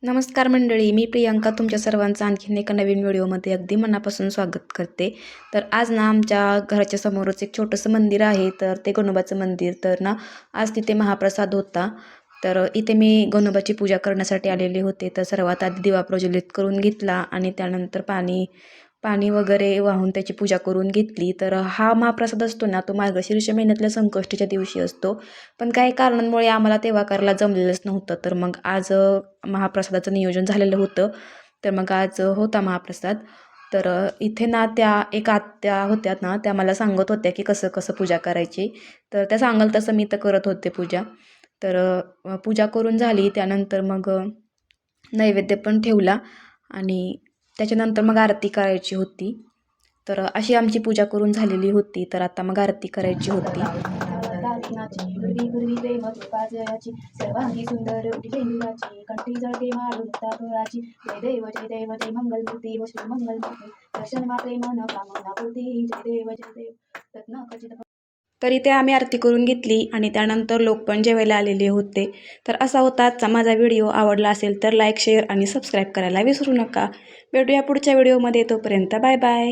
नमस्कार मंडळी, मी प्रियंका तुमच्या सर्वांचं आणखीन एका नवीन व्हिडिओमध्ये अगदी मनापासून स्वागत करते. तर आज ना आमच्या घराच्या समोरच एक छोटंसं मंदिर आहे, तर ते गणोबाचं मंदिर. तर ना आज तिथे महाप्रसाद होता. तर इथे मी गणोबाची पूजा करण्यासाठी आलेले होते. तर सर्वात आधी दिवा प्रज्वलित करून घेतला आणि त्यानंतर पाणी पाणी वगैरे वाहून त्याची पूजा करून घेतली. तर हा महाप्रसाद असतो ना, तो मार्गशीर्ष महिन्यातल्या संकष्टीच्या दिवशी असतो. पण काही कारणांमुळे आम्हाला तेव्हा करायला जमलेलंच नव्हतं. तर मग आज महाप्रसादाचं नियोजन झालेलं होतं. तर मग आज होता महाप्रसाद. तर इथे ना त्या एक आत्या होत्या ना, त्या मला सांगत होत्या की कसं कसं पूजा करायची. तर त्या सांगाल तसं मी तर करत होते पूजा. तर पूजा करून झाली त्यानंतर मग नैवेद्य पण ठेवला आणि त्याच्यानंतर मग आरती करायची होती. तर अशी आमची पूजा करून झालेली होती. तर आता मग आरती करायची होती. दारिणाची गुरवी गुरवी प्रेम पाजयाची सर्वांगी सुंदर उठी झेंडूराची कंठी जळके माळू मुक्ताफळाची जय देव जय मंगलमूर्ती व श्री मंगलमूर्ती दर्शन मात्रे मन कामना पूर्ती जय देव रत्न खचित. तर इथे आम्ही आरती करून घेतली आणि त्यानंतर लोक पण जेवायला आलेले होते. तर असा होता आजचा माझा व्हिडिओ. आवडला असेल तर लाईक शेअर आणि सबस्क्राईब करायला विसरू नका. भेटूया पुढच्या व्हिडिओमध्ये. तोपर्यंत बाय बाय.